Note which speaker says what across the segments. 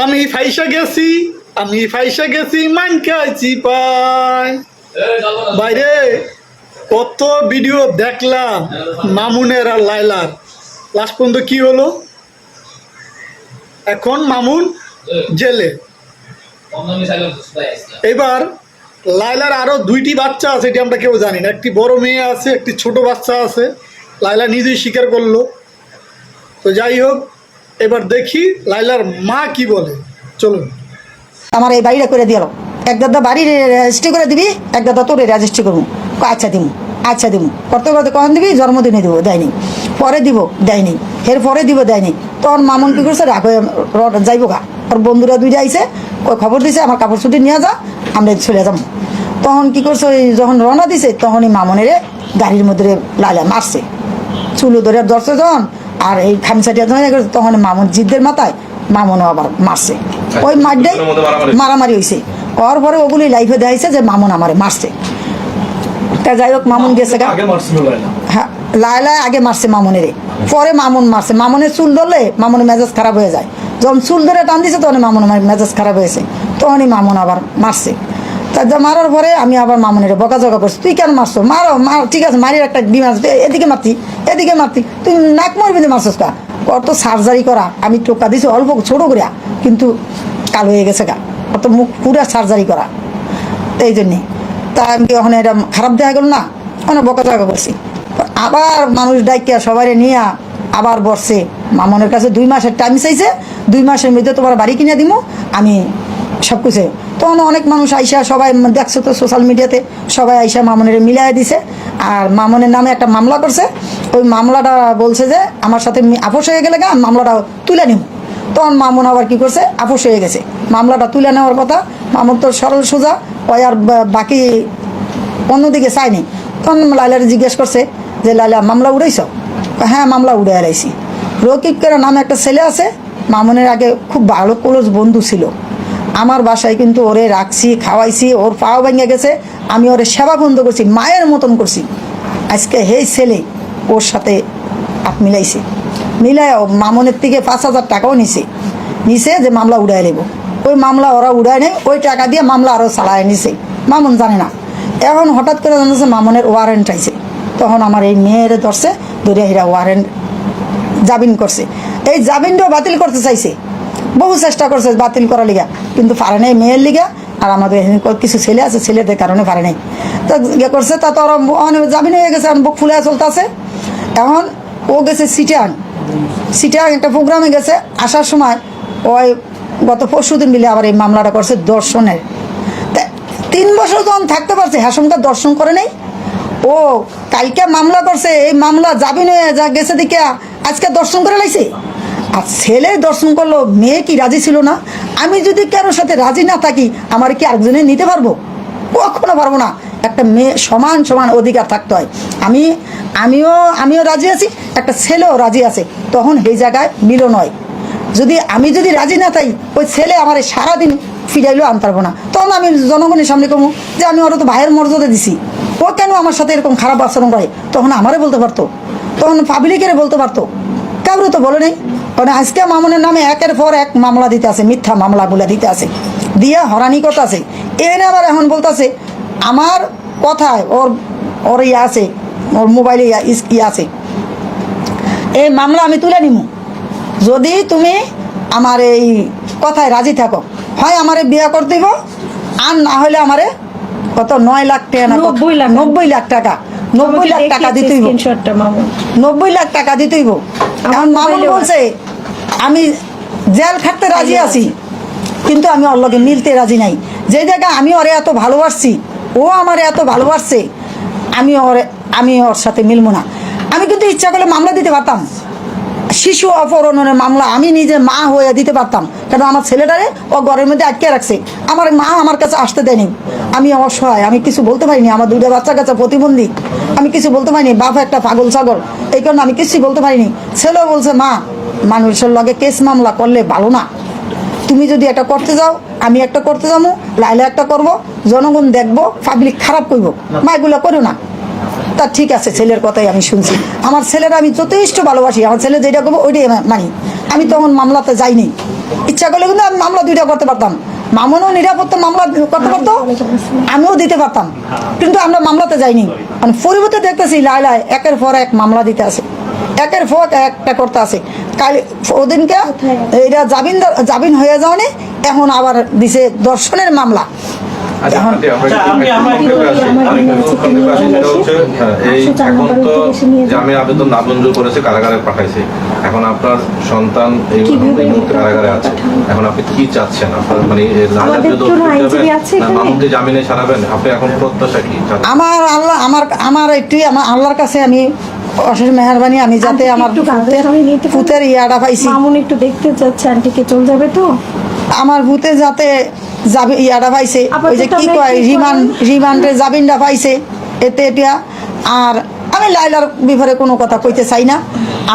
Speaker 1: আমি ফাইসা গেছি, আমি ফাইসা গেছি, মান খাইছি পাই। বাইরে কত ভিডিও দেখলাম মামুনের আর লাইলার, লাস্ট পর্যন্ত কি হলো? এখন মামুন জেলে। এবার লাইলার আরো 2টি বাচ্চা আছে, এটি আমরা কেউ জানি না। একটি বড় মেয়ে আছে, একটি ছোট বাচ্চা আছে, লাইলা নিজেই স্বীকার করলো। তো যাই হোক, এবার দেখি লাইলার মা কি বলে, চলুন।
Speaker 2: আমার এই বাড়িটা করে দিল, এক দাদা বাড়ি রেজিস্ট্রি করে দিবি, এক দাদা তোর রেজিস্ট্রি করবো। আচ্ছা দিবো, আচ্ছা দিবো, করতে করতে কখন দিবি? জন্মদিনে দিব, দেয়নি। পরে দিব, দেয়নি। এর পরে দিব, দেয়নি। তখন মামুন কি করছে, রাখ যাইবো গা। ওর বন্ধুরা 2 যাইছে, ওই খবর দিছে আমার কাপড় ছুটি নিয়ে যা, আমরা চলে যাবো। তখন কি করছে, ওই যখন রওনা দিছে তখনই মামুনের গাড়ির মধ্যে লাইলা মারছে, চুলো ধরে ধরছে যখন, আর এই খামসাটিয়া তখন মামুন জিদ্দের মাথায় মামুনও আবার মারছে। ওই মারটাই মারামারি হয়েছে। ওর পরে ওগুলি লাইফে দেখাইছে যে মামুন আমারে মারছে। তা যাই হোক, মামুন গেছে গা। হ্যাঁ, লাইলা আগে মারছে মামুনের, পরে মামুন মারছে। মামুনের চুল ধরলে মামুনের মেজাজ খারাপ হয়ে যায়। যখন চুল ধরে টান দিছে তখন মামুনের মেজাজ খারাপ হয়েছে, তখনই মামুন আবার মারছে। তা মারার পরে আমি আবার মামুনের বকাঝকা করছি, তুই কেন মারছো? মারো, মার, ঠিক আছে, মারির একটা ডিম আসবে, এদিকে মারতি, এদিকে মারতি, তুই নাক মারবি না, মারছস কা? কত সার্জারি করা, আমি টোকা দিছি অল্প ছোট করিয়া, কিন্তু কালো হয়ে গেছে গা, কত মুখ পুরা সার্জারি করা। এই জন্যে তা আমি ওখানে এটা খারাপ দেখা গেল না, ওখানে বকাঝকা করছি। আবার মানুষ ডাইকিয়া সবাই নিয়ে আবার বসছে। মামনের কাছে 2 মাসের টাইম চাইছে, 2 মাসের মধ্যে তোমার বাড়ি কিনে দিব আমি সব কিছু। তখন অনেক মানুষ আইসা, সবাই দেখছো তো সোশ্যাল মিডিয়াতে, সবাই আইসা মামনের মিলাই দিছে। আর মামনের নামে একটা মামলা করছে। ওই মামলাটা বলছে যে আমার সাথে আপোষ হয়ে গেলে গা মামলাটা তুলে নিব। তখন মামুন আবার কি করছে, আপোষ হয়ে গেছে, মামলাটা তুলে নেওয়ার কথা। মামুন তো সরল সোজা, ওই আর বাকি অন্যদিকে চায়নি। তখন লাইলারে জিজ্ঞেস করছে যে লাইলা মামলা উড়াইছ? হ্যাঁ, মামলা উড়ে এলাইছি। রকিব করে নামে একটা ছেলে আছে, মামুনের আগে খুব ভালো ক্লোজ বন্ধু ছিল। আমার বাসায় কিন্তু ওরে রাখছি, খাওয়াইছি, ওর পাও ভেঙে গেছে, আমি ওরে সেবা বন্ধ করছি, মায়ের মতন করছি। আজকে হেই ছেলে ওর সাথে হাত মিলাইছে, মিলাই মামুনের থেকে 5,000 টাকাও নিছে যে মামলা উড়াই নেব। ওই মামলা ওরা উড়ায় নেই, ওই টাকা দিয়ে মামলা আরও চালায় নিছে। মামুন জানে না। এখন হঠাৎ করে জানতেছে মামুনের ওয়ারেন্ট আইছে। তখন আমার এই মেয়ের ধরছে, ধরে এরা ওয়ারেন্ট জামিন করছে। এই জামিনটাও বাতিল করতে চাইছে, বহু চেষ্টা করছে বাতিল করার লিগা, কিন্তু পারে নাই মেয়ের লিগা। আর আমাদের কিছু ছেলে আছে, ছেলেদের কারণে পারে নাই। তা ইয়ে করছে, তা তো ওরা জামিন হয়ে গেছে, বুক ফুলে চলতেছে। এখন ও গেছে সিটাং একটা প্রোগ্রামে গেছে। আসার সময় ওই গত 4 দিন মিলে আবার এই মামলাটা করছে দর্শনের। তা 3 বছর যখন থাকতে পারছে, হ্যাসমকার দর্শন করে নেই। ও কালকে মামলা করছে, এই মামলা জামিন হয়ে যা গেছে দিকে আজকে দর্শন করে লাইছে। আর ছেলে দর্শন করলো, মেয়ে কি রাজি ছিল না? আমি যদি কারোর সাথে রাজি না থাকি, আমার কি আরেকজনে নিতে পারবো? কখনো পারবো না। একটা মেয়ে সমান সমান অধিকার থাকতে হয়। আমিও রাজি আছি, একটা ছেলেও রাজি আছে, তখন এই জায়গায় মিলন হয়। আমি যদি রাজি না থাকি, ওই ছেলে আমার সারাদিন ফিরাইলেও আনতে পারবো না। তখন আমি জনগণের সামনে কমু যে আমি ওরা তো ভাইয়ের মর্যাদা দিছি, ও কেন আমার সাথে এরকম খারাপ আচরণ করে? তখন আমারে বলতে পারতো, তখন পাবলিকের বলতে পারতো, কাউরে তো বলে নেই। কারণ আজকে মামুনের নামে একের পর এক মামলা দিতে আছে, মিথ্যা মামলাগুলো দিতে আছে, দিয়ে হরানি করতে আছে। এনে আবার এখন বলতেছে আমার কথায় ওর ইয়ে আছে, ওর মোবাইলে ইয়ে আছে, এই মামলা আমি তুলে নিব যদি তুমি আমার এই কথায় রাজি থাকো। হয় আমারে বিয়ে করে দিব, আর না হলে আমারে কত 9 লাখ টাকা না 90 লাখ টাকা 90 লাখ টাকা দিতেইব, 90 লাখ টাকা দিতেইব। এখন মামুন বলছে আমি জেল খাটতে রাজি আছি, কিন্তু আমি ওর লগে মিলতে রাজি নাই। যে জায়গায় আমি ওরে এত ভালোবাসছি, ও আমারে এত ভালোবাসছে, আমি ওর সাথে মিলবো না। আমি কিন্তু ইচ্ছা করলে মামলা দিতে পারতাম, শিশু অপহরণের মামলা আমি নিজে মা হয়ে দিতে পারতাম। কারণ আমার ছেলেটারে ও ঘরের মধ্যে আটকে রাখছে, আমার মা আমার কাছে আসতে দেয়নি। আমি অসহায়, আমি কিছু বলতে পারিনি। আমার 2টা বাচ্চা কাচ্চা প্রতিবন্ধী, আমি কিছু বলতে পারিনি। বাপ একটা পাগল ছাগল, এই কারণে আমি কিছু বলতে পারিনি। ছেলেও বলছে মা, মানুষের লগে কেস মামলা করলে ভালো না, তুমি যদি একটা করতে যাও আমি একটা করতে যাবো, লাইলা একটা করব, জনগণ দেখবো, পাবলিক খারাপ করবো, মা এগুলো করো না। তা ঠিক আছে, ছেলের কথাই আমি শুনছি। আমার ছেলেরা আমি যথেষ্ট ভালোবাসি, আমার ছেলে যেটা করবো ওইটাই মানি। আমি তখন মামলাতে যাইনি। ইচ্ছা করলে কিন্তু আমি মামলা 2টা করতে পারতাম, মামুনও নিরাপত্তা মামলা করতে পারতো, আমিও দিতে পারতাম, কিন্তু আমরা মামলাতে যাইনি। মানে পরিবর্তে দেখতেছি লাইলা একের পর এক মামলা দিতে আছে, একের পর একটা করতে আছে। কাল ওদিনকে এটা জামিন হয়ে যাওয়ানি, এখন আবার দিছে ধর্ষণের মামলা।
Speaker 3: আচ্ছা, আন্টি, আমরা একটু সংক্ষেপে আসি। সেটা হচ্ছে, এই এখন তো জামিন আবেদন নামঞ্জুর করেছে, কারাগারে পাঠাইছে। এখন আপনার সন্তান এই মুহূর্তে কারাগারে আছে, এখন আপনি কি চাচ্ছেন? আপনার মানে মামুনকে জামিনে ছাড়াবেন, আপনি এখন প্রত্যাশা কি?
Speaker 2: আমার একটু আল্লাহর কাছে আমি অশেষ মেহরবানি, আমি যাতে আমার পুতের ইয়াটা পাইছি।
Speaker 4: মামুন একটু দেখতে যাচ্ছে আন্টিকে, চলে যাবে তো
Speaker 2: আমার ভূতে যাতে যাবে ইয়াটা পাইছে, ওই যে কি কয় রিমান্ডে জামিনটা পাইছে, এতে এটা। আর আমি লাইলার ব্যাপারে কোনো কথা কইতে চাই না,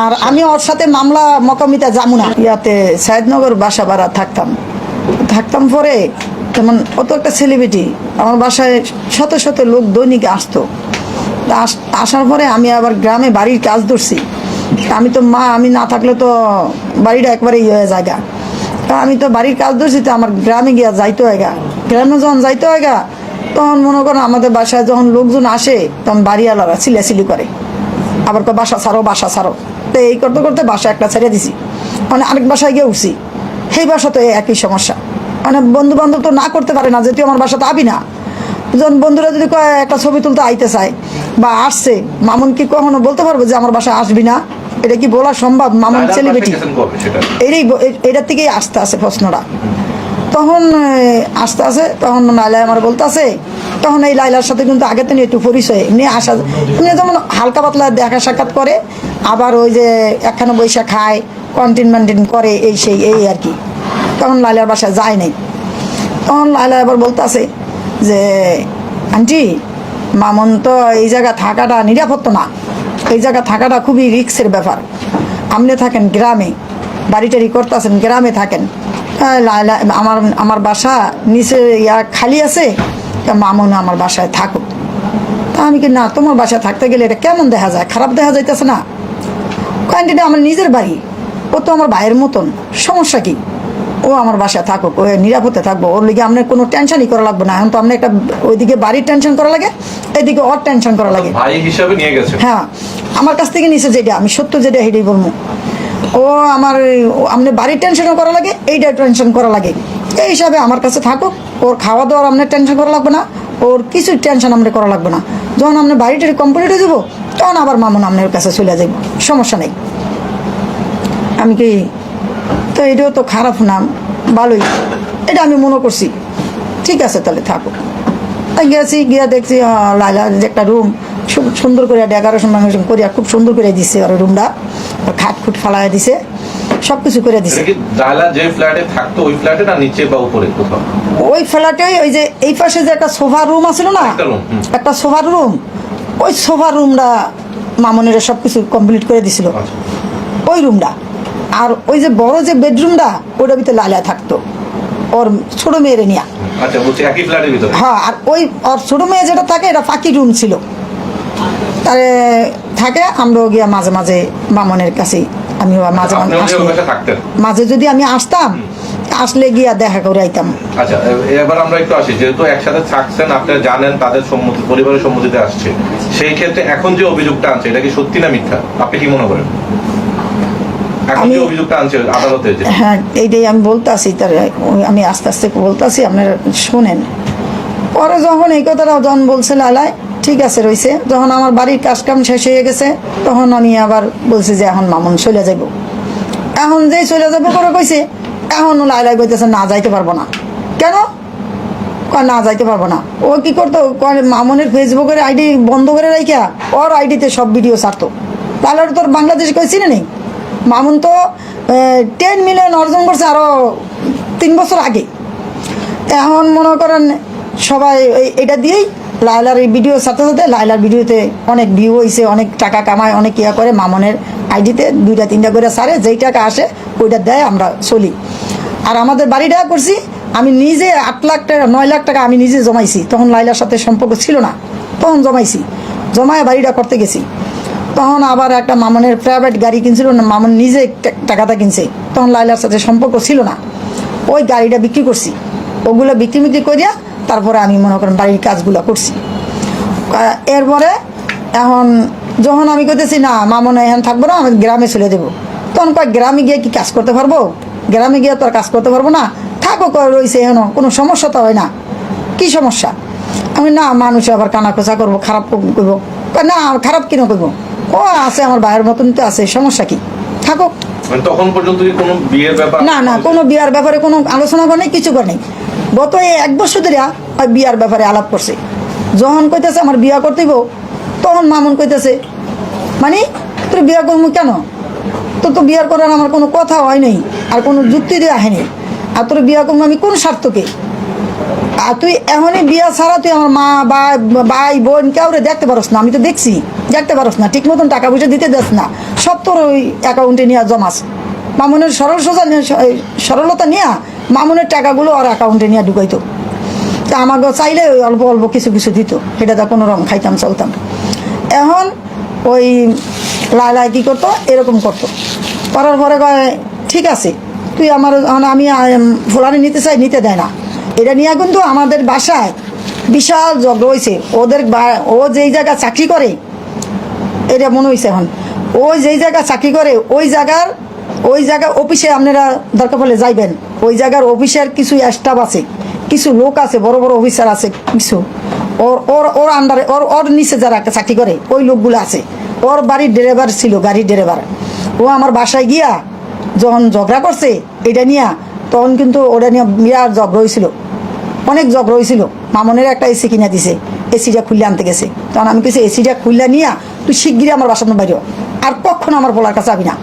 Speaker 2: আর আমি ওর সাথে মামলা মকামিতা যাবো না। ইয়াতে সায়দনগর বাসা ভাড়া থাকতাম পরে, যেমন অত একটা সেলিব্রিটি আমার বাসায় শত শত লোক দৈনিক আসতো। আসার পরে আমি আবার গ্রামে বাড়ির কাজ ধরছি। আমি তো মা, আমি না থাকলে তো বাড়িটা একবারে হয়ে জায়গা। আমি তো বাড়ির কাজ ধরছি, তো আমার গ্রামে গিয়া যাইতে হয় গা। গ্রামে যখন যাইতে হয় গা, তখন মনে করেন আমাদের বাসায় যখন লোকজন আসে, তখন বাড়িওয়ালারা চিলাচিলি করে, আবার বাসা ছাড়ো। তো এই করতে করতে বাসা একটা ছেড়ে দিছি, মানে আরেক বাসায় গিয়ে উঠছি। সেই বাসা তো একই সমস্যা, মানে বন্ধু বান্ধব তো না করতে পারে না, যেহেতু আমার বাসাতে আবি না। যখন বন্ধুরা যদি একটা ছবি তুলতে আইতে চায় বা আসছে, মামুন কি কখনো বলতে পারবো যে আমার বাসায় আসবি না? এটা কি বলা সম্ভব? মামুন সেলিব্রিটি, এটার থেকেই আসতে আছে প্রশ্নটা। তখন আসতে আছে, তখন লাইলা আমার বলতে আছে, তখন এই লাইলার সাথে কিন্তু আগে থেকে একটু পরিচয় এমনি আসা, এমনি যেমন হালকা পাতলা দেখা সাক্ষাৎ করে, আবার ওই যে একখানে বৈশা খায়, কন্টিন করে, এই সেই এই আর কি। তখন লাইলার বাসায় যায় নাই। তখন লাইলা আবার বলতে আছে যে আন্টি, মামুন তো এই জায়গা থাকাটা নিরাপদ না, এই জায়গা থাকাটা খুবই রিস্কের ব্যাপার। আপনি থাকেন গ্রামে, বাড়ি টাড়ি করতেছেন, গ্রামে থাকেন, আমার বাসা নিচে খালি আছে, মামুন আমার বাসায় থাকুক। তা আমি কি, না, তোমার বাসায় থাকতে গেলে এটা কেমন দেখা যায়, খারাপ দেখা যাইতেছে না? কারণ আমার নিজের বাড়ি, ও তো আমার ভাইয়ের মতন, সমস্যা কি? ও আমার বাসায় থাকুক, ও নিরাপদে থাকবো, ওর লিগে আপনার কোনো টেনশনই করা লাগবে না। এখন তো আপনার একটা ওইদিকে বাড়ির টেনশন করা লাগে, এদিকে ওর টেনশন করা লাগে।
Speaker 3: ভাই হিসাবে নিয়ে গেছে।
Speaker 2: হ্যাঁ, আমার কাছ থেকে নিচে যেটা, আমি সত্য যেটা সেটাই বলবো। ও আমার আপনার বাড়ির টেনশনও করা লাগে, এইটা টেনশন করা লাগে। এই হিসাবে আমার কাছে থাকুক, ওর খাওয়া দাওয়ার আপনার টেনশন করা লাগবে না, ওর কিছু টেনশন আপনার করা লাগবে না। যখন আপনার বাড়িটা কমপ্লিট হয়ে যাবো, তখন আবার মামুন আপনার কাছে চলে যাবো, সমস্যা নেই। আমি কি তো এটাও তো খারাপ না, ভালোই, এটা আমি মনে করছি। ঠিক আছে, তাহলে থাকুক। তাই গেছি, গিয়া দেখছি লাইলার যে একটা রুম খুব সুন্দর করে ডেকোরেশন করিয়া খুব সুন্দর করে দিছে, আর রুমটা খাট খুট ফালাই দিছে, সব কিছু করে দিছে।
Speaker 3: যে ফ্ল্যাটে থাকতো ওই ফ্ল্যাটে না নিচে বা উপরে কোথাও?
Speaker 2: ওই ফ্ল্যাটে ওই যে এই পাশে যে একটা সোফা রুম আছিল না, একটা সোফার রুম, ওই সোফার রুমটা মামুনের সব কিছু কমপ্লিট করে দিছিল, ওই রুমটা। আর ওই যে বড় যে বেডরুমটা, ওটার ভিতরে লাইলা থাকতো ওর ছোট মেয়েরে নিয়া।
Speaker 3: আচ্ছা, বলছি একই ফ্ল্যাটের ভিতরে?
Speaker 2: হ্যাঁ, আর ওই ওর ছোট মেয়ে যেটা থাকে, এটা ফাঁকি রুম ছিল, তারে থাকে। আমরাও গিয়া মাঝে মাঝে মামুনের কাছে, আমি মাঝে যদি আমি আসতাম, আসলে গিয়া দেখা করে আইতাম।
Speaker 3: আচ্ছা, এবার আমরা একটু আসি, যেহেতু একসাথে থাকছেন, আপনারা জানেন তাদের সম্মতি, পরিবারের সম্মতিতে আসছে, সেই ক্ষেত্রে এখন যে অভিযোগটা আনছে, এটা কি সত্যি না মিথ্যা? আপনি কি মনে করেন?
Speaker 2: হ্যাঁ, এইটাই আমি বলতেছি, তার আমি আস্তে আস্তে বলতেছি, আপনারা শোনেন। পরে যখন এই কথাটা যখন বলছে লালাই, ঠিক আছে রয়েছে, যখন আমার বাড়ির কাজ কাম শেষ হয়ে গেছে, তখন আমি আবার বলছি যে এখন মামুন চলে যাইব। এখন যেই চলে যাবো করে কইছে, এখন লাইলাই কইতেছে না, যাইতে পারবো না। কেন? না, যাইতে পারবো না। ও কি করতো, মামুনের ফেসবুকের আইডি বন্ধ করে রাখিয়া ওর আইডিতে সব ভিডিও ছাড়তো। লাইলার তোর বাংলাদেশে কই চিনে নেই? মামুন তো 10 মিলিয়ন অর্জন করছে আরো 3 বছর আগে। এখন মনে করেন সবাই এটা দিয়েই লাইলার এই ভিডিও সাথে সাথে লাইলার ভিডিওতে অনেক ভিউ হয়েছে, অনেক টাকা কামায়, অনেক ইয়া করে। মামুনের আইডিতে 2টা 3টা করে সারে, যেই টাকা আসে ওইটা দেয়, আমরা চলি। আর আমাদের বাড়িটা করছি আমি নিজে 8 লাখ টাকা 9 লাখ টাকা আমি নিজে জমাইছি। তখন লাইলার সাথে সম্পর্ক ছিল না, তখন জমাইছি, জমায় বাড়িটা করতে গেছি। তখন আবার একটা মামনের প্রাইভেট গাড়ি কিনছিল না, মামন নিজে টাকাটা কিনছে, তখন লাইলার সাথে সম্পর্ক ছিল না, ওই গাড়িটা বিক্রি করছি, ওগুলো বিক্রি করিয়া তারপরে আমি মনে করেন বাড়ির কাজগুলো করছি। এরপরে এখন যখন আমি কইতেছি না মামন এখন থাকবো না, আমি গ্রামে চলে দেবো, তখন কয় গ্রামে গিয়ে কি কাজ করতে পারবো, গ্রামে গিয়ে তো আর কাজ করতে পারবো না, থাকো রয়েছে এখন, কোনো সমস্যা তো হয় না, কি সমস্যা? আমি না মানুষ আবার কানাকোচা করবো, খারাপ করবো, না খারাপ কিনা করবো, ও আছে আমার ভাইয়ের মতন তো আছে, সমস্যা কি, থাকো।
Speaker 3: মানে তখন পর্যন্ত কি কোনো বিয়ের ব্যাপার?
Speaker 2: না না, কোনো বিয়ার ব্যাপারে কোনো আলোচনা করে নেই, কিছু করে নেই। গত এই 1 বছর ধরে ওই বিয়ার ব্যাপারে আলাপ করছে। যখন কইতেছে আমার বিয়া করতেইব, তখন মামুন কইতেছে মানে তোর বিয়া করবো কেন, তোর তো বিয়ার করার আমার কোনো কথা হয় নাই, আর কোনো যুক্তি দিয়ে আহেনি, আর তোর বিয়া করবো আমি কোন স্বার্থকে? আর তুই এখনই বিয়া ছাড়া তুই আমার মা ভাই বোন কাউরে দেখতে পারস না, আমি তো দেখছি, দেখতে পারস না, ঠিক মতন টাকা পয়সা দিতে দেস না, সব তোর ওই অ্যাকাউন্টে নিয়ে জমাস। মামুনের সরলতা নিয়ে মামুনের টাকাগুলো ওর অ্যাকাউন্টে নিয়ে ঢুকাইতো, তা আমাকে চাইলে ওই অল্প অল্প কিছু কিছু দিত, সেটা তো কোনো রকম খাইতাম চলতাম। এখন ওই লাইলাই কী করতো, এরকম করতো, করার পরে কয় ঠিক আছে তুই আমার, আমি ফুলানি নিতে চাই, নিতে দেয় না। এটা নিয়ে কিন্তু আমাদের বাসায় বিশাল ঝগড়া হয়েছে। ও যেই জায়গায় চাকরি করে, এটা মনে হয়েছে এখন, ও যেই জায়গায় চাকরি করে ওই জায়গা অফিসে আপনারা দরকার পড়লে যাইবেন, ওই জায়গার অফিসের কিছু স্টাফ আছে, কিছু লোক আছে, বড় বড় অফিসার আছে কিছু, ওর আন্ডারে ওর নিচে যারা চাকরি করে ওই লোকগুলো আছে। ওর বাড়ির ড্রাইভার ছিল, গাড়ির ড্রাইভার। ও আমার বাসায় গিয়া যখন ঝগড়া করছে এটা নিয়ে, তখন কিন্তু ওটা নিয়ে বিরাট ঝগড়া হয়েছিল, অনেক ঝগড়া হয়েছিল। মামনের একটা এসি কিনে দিছে, এসিটা খুললে আনতে গেছে, তখন আমি কিছু এসিটা খুললে নিয়ে তুই শিগগিরই আমার বাসার বাইরে, আর কখনো আমার বলার কাছে যাবি না।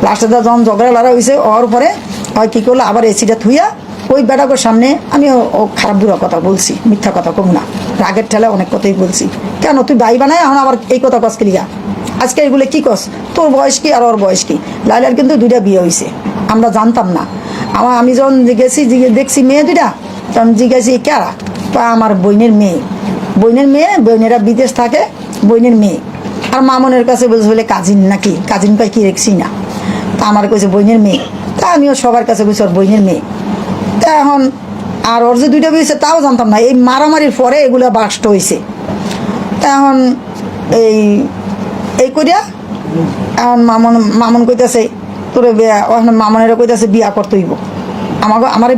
Speaker 2: লাস্টে যখন ঝগড়া লড়া হয়েছে, ওর পরে হয় কী করলো, আবার এসিটা থুইয়া ওই বেটাকোর সামনে আমি ও খারাপ বুড়া কথা বলছি, মিথ্যা কথা কম না, রাগের ঠেলে অনেক কথাই বলছি। কেন তুই ভাই বানায় এখন আবার এই কথা কস লিগা, আজকে এগুলো কী কস, তোর বয়স কি আর ওর বয়স কি? লাইলার কিন্তু 2টা বিয়ে হয়েছে, আমরা জানতাম না। আমি যখন গেছি দেখছি মেয়ে 2টা, তখন জিজ্ঞাসি কারা, আমার বোনের মেয়ে, বোনেরা বিদেশ থাকে, বোনের মেয়ে। আর মামনের কাছে বলছে বলে কাজিন নাকি, কাজিন পাই কি রেখছি না, তা আমার কইছে বোনের মেয়ে, তা আমিও সবার কাছে বলছি ওর বোনের মেয়ে। তা এখন আর ওর যে 2টা বিয়ে হয়েছে তাও জানতাম না, এই মারামারির পরে এগুলো বাস্ট হয়েছে। তা এখন এই করিয়া এখন মামন কইতেছে তোরে বিয়া, মামনেরা কইতেছে বিয়া করতে হইব, আমার